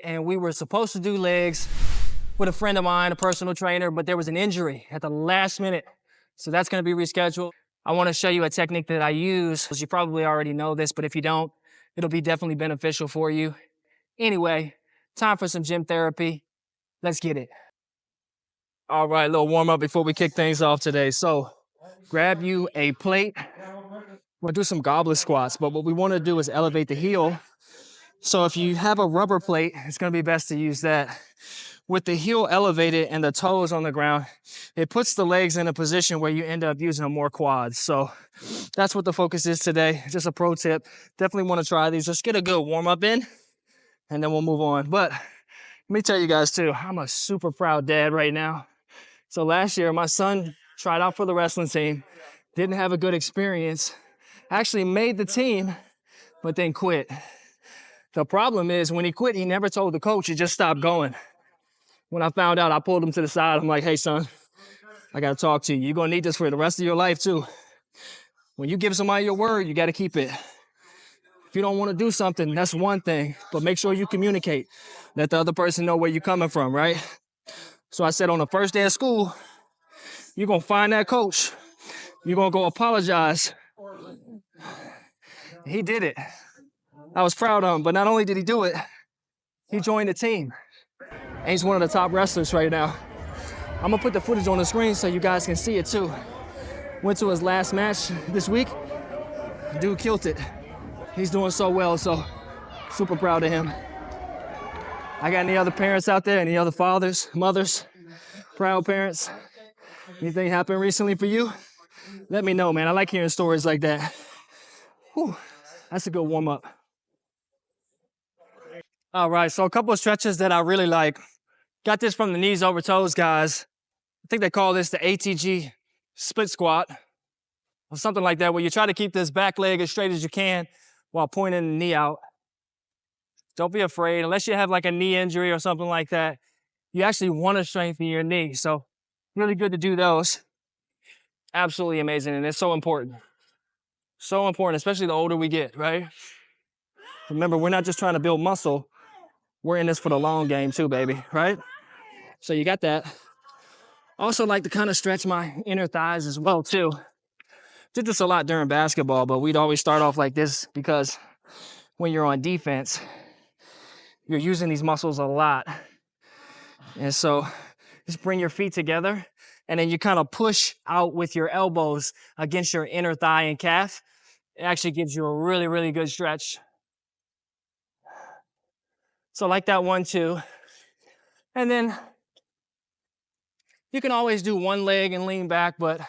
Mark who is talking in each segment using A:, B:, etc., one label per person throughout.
A: and we were supposed to do legs with a friend of mine, a personal trainer, but there was an injury at the last minute. So that's gonna be rescheduled. I wanna show you a technique that I use. You probably already know this, but if you don't, it'll be definitely beneficial for you. Anyway, time for some gym therapy. Let's get it. All right, a little warm up before we kick things off today. So grab you a plate. We'll do some goblet squats, but what we wanna do is elevate the heel. So if you have a rubber plate, it's gonna be best to use that. With the heel elevated and the toes on the ground, it puts the legs in a position where you end up using more quads. So that's what the focus is today. Just a pro tip. Definitely want to try these. Let's get a good warm up in and then we'll move on. But let me tell you guys too, I'm a super proud dad right now. So last year, my son tried out for the wrestling team, didn't have a good experience, actually made the team, but then quit. The problem is when he quit, he never told the coach, he just stopped going. When I found out, I pulled him to the side. I'm like, hey, son, I got to talk to you. You're going to need this for the rest of your life, too. When you give somebody your word, you got to keep it. If you don't want to do something, that's one thing. But make sure you communicate. Let the other person know where you're coming from, right? So I said on the first day of school, you're going to find that coach. You're going to go apologize. He did it. I was proud of him. But not only did he do it, he joined the team. And he's one of the top wrestlers right now. I'm gonna put the footage on the screen so you guys can see it too. Went to his last match this week. Dude killed it. He's doing so well, so super proud of him. I got any other parents out there? Any other fathers, mothers, proud parents? Anything happened recently for you? Let me know, man. I like hearing stories like that. Whew, that's a good warm up. All right, so a couple of stretches that I really like. Got this from the knees over toes, guys. I think they call this the ATG split squat or something like that, where you try to keep this back leg as straight as you can while pointing the knee out. Don't be afraid, unless you have like a knee injury or something like that. You actually want to strengthen your knee, so really good to do those. Absolutely amazing, and it's so important. So important, especially the older we get, right? Remember, we're not just trying to build muscle. We're in this for the long game too, baby, right? So you got that. Also like to kind of stretch my inner thighs as well too. Did this a lot during basketball, but we'd always start off like this because when you're on defense, you're using these muscles a lot. And so just bring your feet together and then you kind of push out with your elbows against your inner thigh and calf. It actually gives you a really, really good stretch. So like that one too. And then you can always do one leg and lean back, but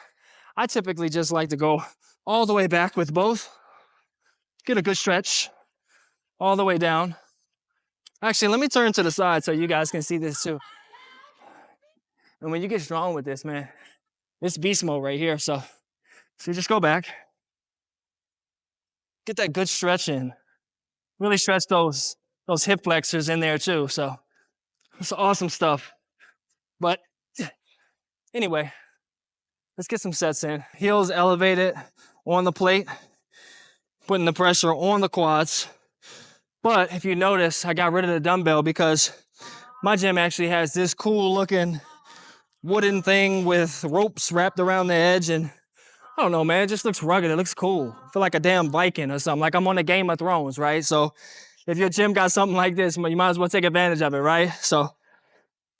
A: I typically just like to go all the way back with both. Get a good stretch all the way down. Actually, let me turn to the side so you guys can see this too. And when you get strong with this, man, it's beast mode right here. So you just go back. Get that good stretch in. Really stretch those hip flexors in there too. So it's awesome stuff. But anyway, let's get some sets in. Heels elevated on the plate, putting the pressure on the quads. But if you notice, I got rid of the dumbbell because my gym actually has this cool looking wooden thing with ropes wrapped around the edge. And I don't know, man, it just looks rugged. It looks cool. I feel like a damn Viking or something, like I'm on the Game of Thrones, right? So if your gym got something like this, you might as well take advantage of it, right? So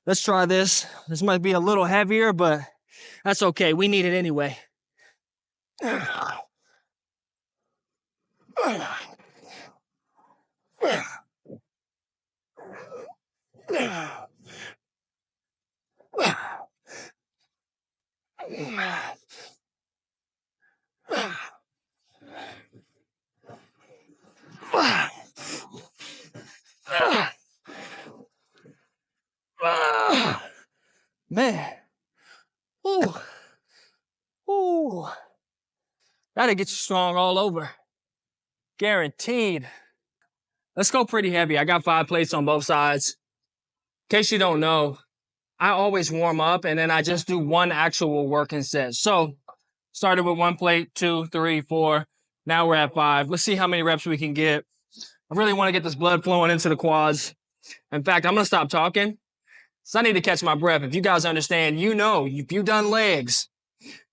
A: let's try this. This might be a little heavier, but that's okay. We need it anyway. Man. Ooh. Ooh. That'll get you strong all over. Guaranteed. Let's go pretty heavy. I got 5 plates on both sides. In case you don't know, I always warm up and then I just do one actual working set. So started with 1 plate, 2, 3, 4. Now we're at 5. Let's see how many reps we can get. I really want to get this blood flowing into the quads. In fact, I'm gonna stop talking, so I need to catch my breath. If you guys understand, you know, if you've done legs,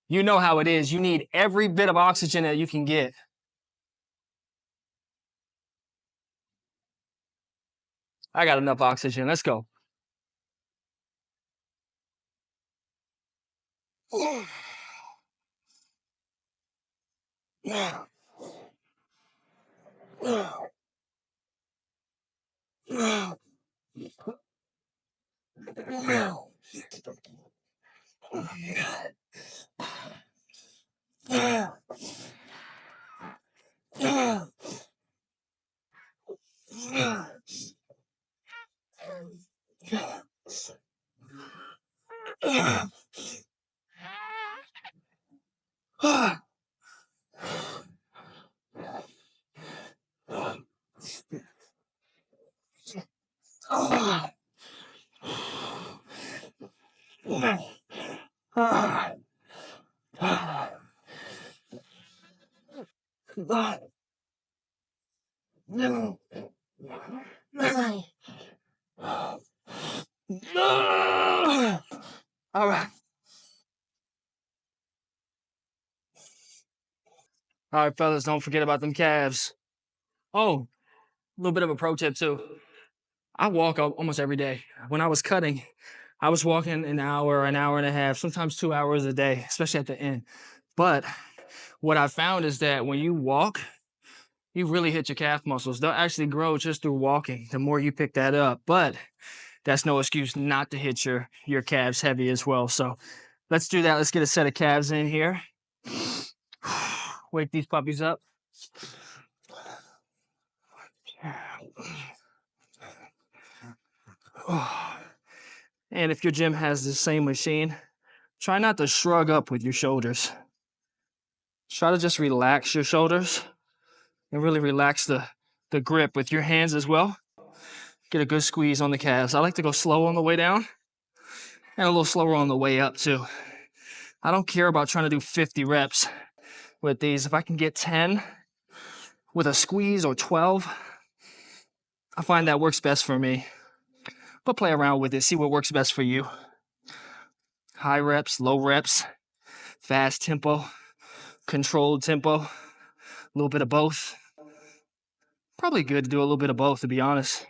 A: you know how it is. You need every bit of oxygen that you can get. I got enough oxygen. Let's go. All right. All right, fellas, don't forget about them calves. Oh, a little bit of a pro tip too. I walk almost every day. When I was cutting, I was walking an hour and a half, sometimes 2 hours a day, especially at the end. But what I found is that when you walk, you really hit your calf muscles. They'll actually grow just through walking, the more you pick that up. But that's no excuse not to hit your calves heavy as well. So let's do that. Let's get a set of calves in here. Wake these puppies up. And if your gym has the same machine, try not to shrug up with your shoulders. Try to just relax your shoulders and really relax the grip with your hands as well. Get a good squeeze on the calves. I like to go slow on the way down and a little slower on the way up too. I don't care about trying to do 50 reps with these. If I can get 10 with a squeeze or 12, I find that works best for me. But play around with it, see what works best for you. High reps, low reps, fast tempo, controlled tempo, a little bit of both. Probably good to do a little bit of both, to be honest.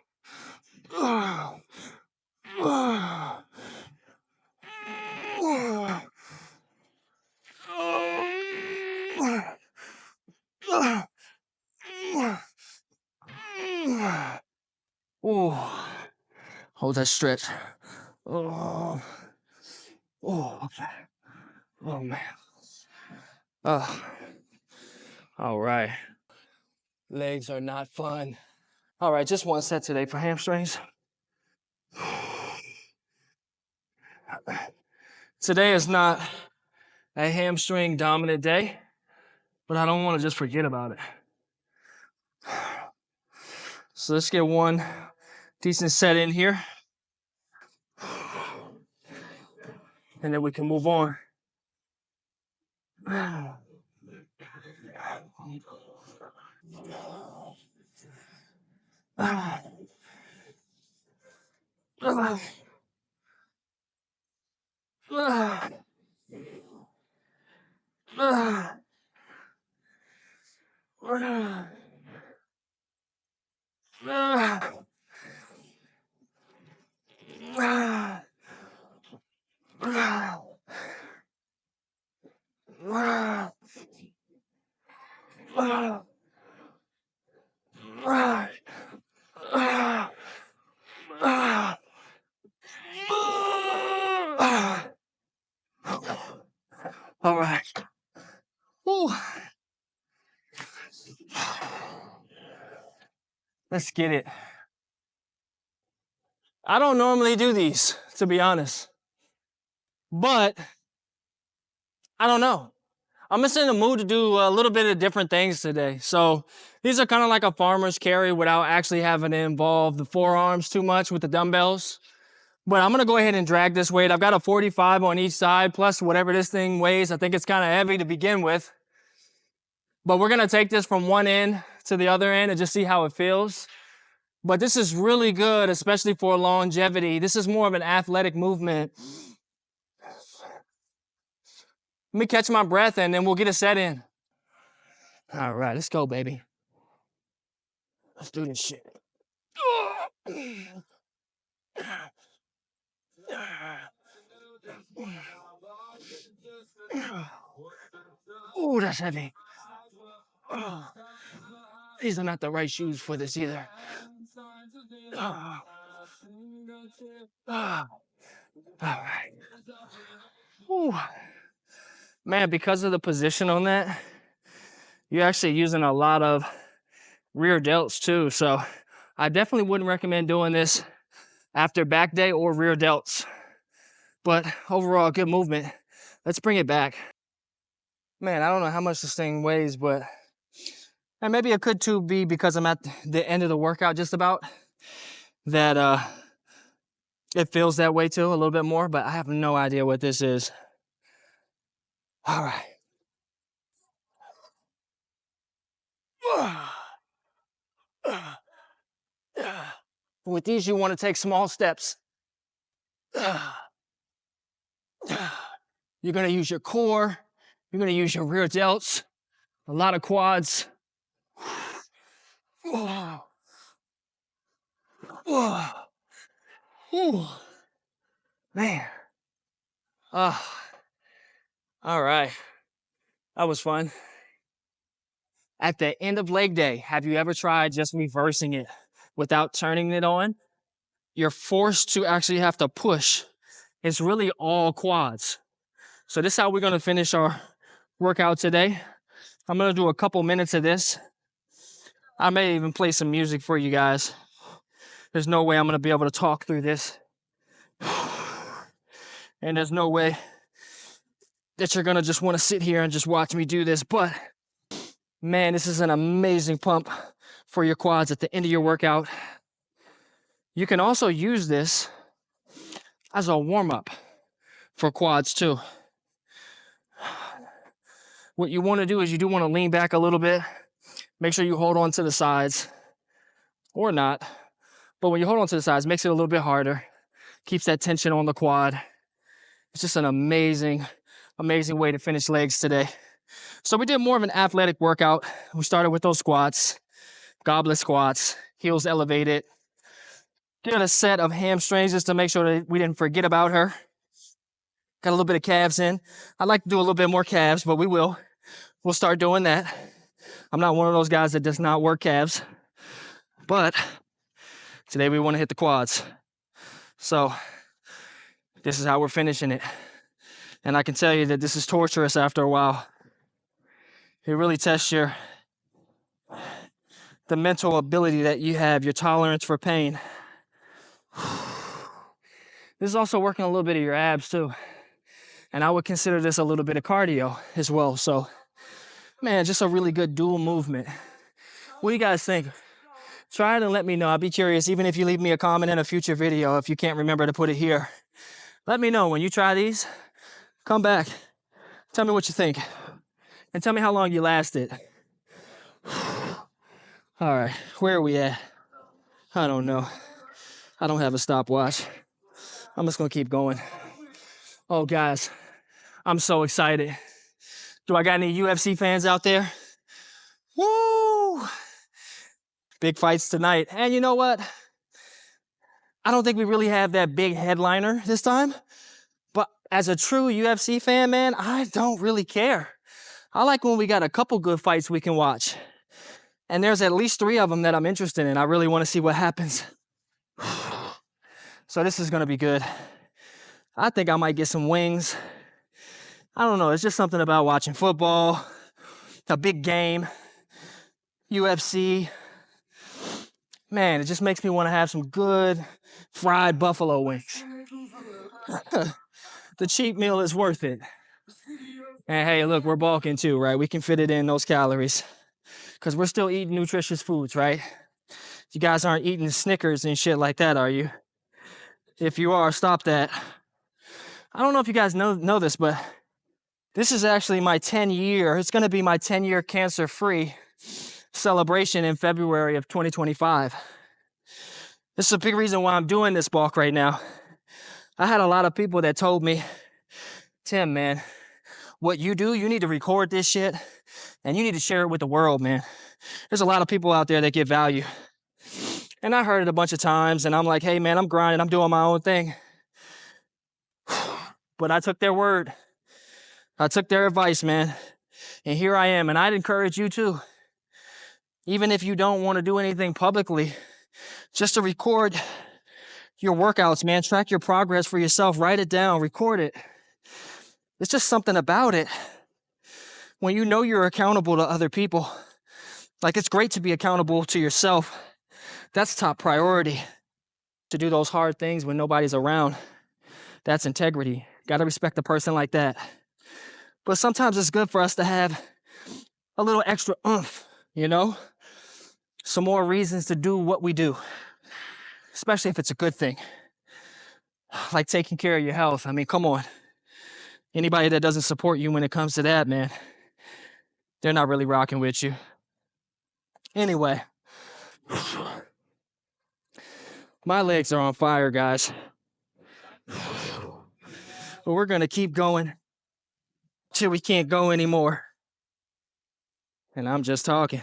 A: Ooh. Hold that stretch. Oh. Oh, okay. Oh, man. All right. Legs are not fun. All right, just one set today for hamstrings. Today is not a hamstring dominant day, but I don't want to just forget about it. So let's get one decent set in here. And then we can move on. All right. Woo. Let's get it. I don't normally do these, to be honest. But I don't know. I'm just in the mood to do a little bit of different things today. So these are kind of like a farmer's carry without actually having to involve the forearms too much with the dumbbells. But I'm gonna go ahead and drag this weight. I've got a 45 on each side, plus whatever this thing weighs. I think it's kind of heavy to begin with. But we're gonna take this from one end to the other end and just see how it feels. But this is really good, especially for longevity. This is more of an athletic movement. Let me catch my breath and then we'll get a set in. All right, let's go, baby. Let's do this shit. Oh, that's heavy. Oh, these are not the right shoes for this either. Oh. Oh. All right. Ooh. Man, because of the position on that, you're actually using a lot of rear delts too. So I definitely wouldn't recommend doing this after back day or rear delts. But overall, good movement. Let's bring it back. Man, I don't know how much this thing weighs, but and maybe it could too be because I'm at the end of the workout just about, that it feels that way too, a little bit more, but I have no idea what this is. All right. With these, you want to take small steps. You're going to use your core. You're going to use your rear delts. A lot of quads. Man. All right. That was fun. At the end of leg day, have you ever tried just reversing it without turning it on? You're forced to actually have to push. It's really all quads. So this is how we're going to finish our workout today. I'm going to do a couple minutes of this. I may even play some music for you guys. There's no way I'm going to be able to talk through this. And there's no way that you're going to just want to sit here and just watch me do this. But man, this is an amazing pump for your quads at the end of your workout. You can also use this as a warm-up for quads too. What you want to do is you do want to lean back a little bit. Make sure you hold on to the sides or not. But when you hold on to the sides, it makes it a little bit harder. Keeps that tension on the quad. It's just an amazing, amazing way to finish legs today. So we did more of an athletic workout. We started with those squats, goblet squats, heels elevated. Did a set of hamstrings just to make sure that we didn't forget about her. Got a little bit of calves in. I'd like to do a little bit more calves, but we will. We'll start doing that. I'm not one of those guys that does not work calves, but today we want to hit the quads. So this is how we're finishing it. And I can tell you that this is torturous after a while. It really tests the mental ability that you have, your tolerance for pain. This is also working a little bit of your abs too. And I would consider this a little bit of cardio as well. So, man, just a really good dual movement. What do you guys think? Try it and let me know. I'd be curious, even if you leave me a comment in a future video, if you can't remember to put it here. Let me know when you try these. Come back. Tell me what you think. And tell me how long you lasted. All right, where are we at? I don't know. I don't have a stopwatch. I'm just gonna keep going. Oh, guys, I'm so excited. Do I got any UFC fans out there? Woo! Big fights tonight. And you know what? I don't think we really have that big headliner this time. But as a true UFC fan, man, I don't really care. I like when we got a couple good fights we can watch. And there's at least 3 of them that I'm interested in. I really want to see what happens. So this is going to be good. I think I might get some wings. I don't know. It's just something about watching football, a big game, UFC. Man, it just makes me want to have some good fried buffalo wings. The cheap meal is worth it. And hey, look, we're bulking too, right? We can fit it in those calories because we're still eating nutritious foods, right? You guys aren't eating Snickers and shit like that, are you? If you are, stop that. I don't know if you guys know this, but this is actually my 10-year. It's going to be my 10-year cancer-free celebration in February of 2025. This is a big reason why I'm doing this walk right now. I had a lot of people that told me, Tim, man, what you do, you need to record this shit and you need to share it with the world, man. There's a lot of people out there that get value. And I heard it a bunch of times and I'm like, hey, man, I'm grinding. I'm doing my own thing. But I took their word. I took their advice, man. And here I am. And I'd encourage you too. Even if you don't want to do anything publicly, just to record your workouts, man. Track your progress for yourself. Write it down. Record it. It's just something about it. When you know you're accountable to other people, like it's great to be accountable to yourself. That's top priority. To do those hard things when nobody's around. That's integrity. Got to respect a person like that. But sometimes it's good for us to have a little extra oomph, you know? Some more reasons to do what we do, especially if it's a good thing. Like taking care of your health. I mean, come on. Anybody that doesn't support you when it comes to that, man, they're not really rocking with you. Anyway, my legs are on fire, guys. But we're going to keep going till we can't go anymore. And I'm just talking.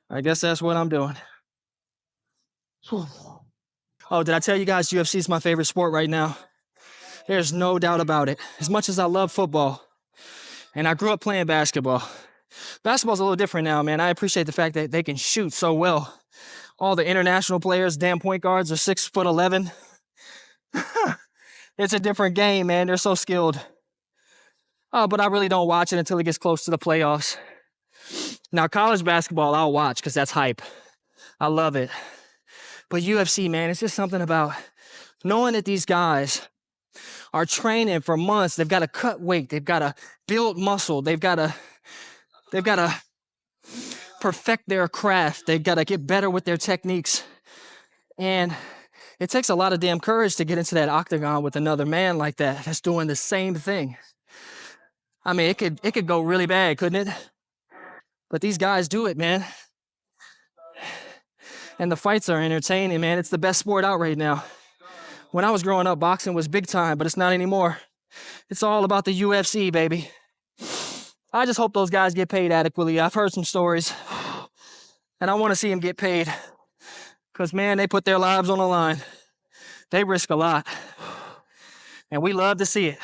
A: I guess that's what I'm doing. Oh, did I tell you guys UFC is my favorite sport right now? There's no doubt about it. As much as I love football, and I grew up playing basketball. Basketball's a little different now, man. I appreciate the fact that they can shoot so well. All the international players, damn point guards, are 6'11". It's a different game, man. They're so skilled. But I really don't watch it until it gets close to the playoffs. Now, college basketball, I'll watch because that's hype. I love it. But UFC, man, it's just something about knowing that these guys are training for months. They've got to cut weight. They've got to build muscle. They've got to perfect their craft. They've got to get better with their techniques. And it takes a lot of damn courage to get into that octagon with another man like that that's doing the same thing. I mean, it could go really bad, couldn't it? But these guys do it, man. And the fights are entertaining, man. It's the best sport out right now. When I was growing up, boxing was big time, but it's not anymore. It's all about the UFC, baby. I just hope those guys get paid adequately. I've heard some stories, and I want to see them get paid. Because, man, they put their lives on the line. They risk a lot. And we love to see it.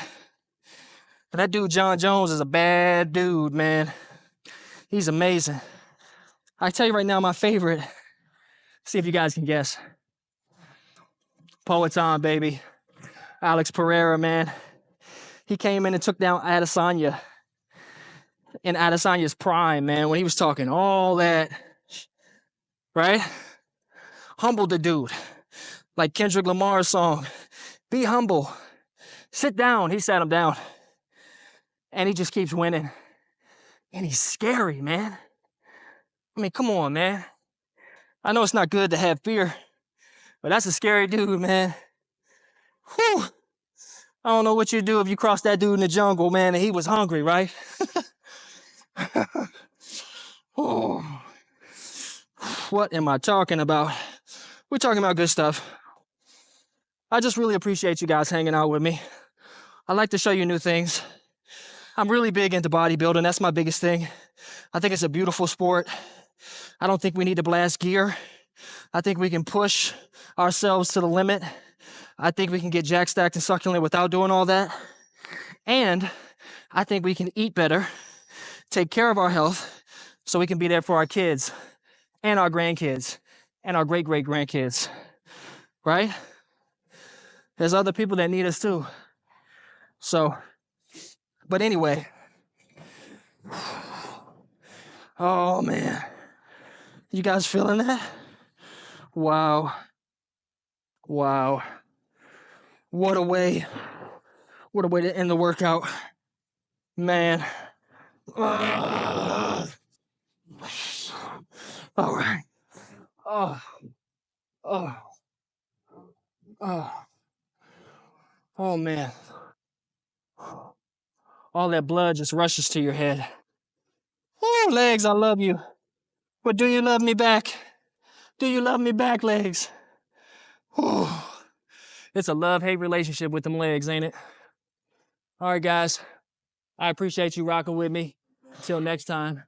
A: But that dude, John Jones, is a bad dude, man. He's amazing. I tell you right now, my favorite. See if you guys can guess. Poetan, baby. Alex Pereira, man. He came in and took down Adesanya in Adesanya's prime, man, when he was talking all that, right? Humbled the dude. Like Kendrick Lamar's song, be humble. Sit down. He sat him down. And he just keeps winning. And he's scary, man. I mean, come on, man. I know it's not good to have fear, but that's a scary dude, man. Whew. I don't know what you'd do if you crossed that dude in the jungle, man, and he was hungry, right? Oh. What am I talking about? We're talking about good stuff. I just really appreciate you guys hanging out with me. I like to show you new things. I'm really big into bodybuilding. That's my biggest thing. I think it's a beautiful sport. I don't think we need to blast gear. I think we can push ourselves to the limit. I think we can get jack stacked and succulent without doing all that. And I think we can eat better, take care of our health, so we can be there for our kids and our grandkids and our great-great-grandkids, right? There's other people that need us too. So, but anyway. Oh, man. You guys feeling that? Wow. Wow. What a way to end the workout. Man. All right. Oh. Oh, man. All that blood just rushes to your head. Woo, legs, I love you. But do you love me back? Do you love me back, legs? Whew. It's a love-hate relationship with them legs, ain't it? All right, guys. I appreciate you rocking with me. Until next time.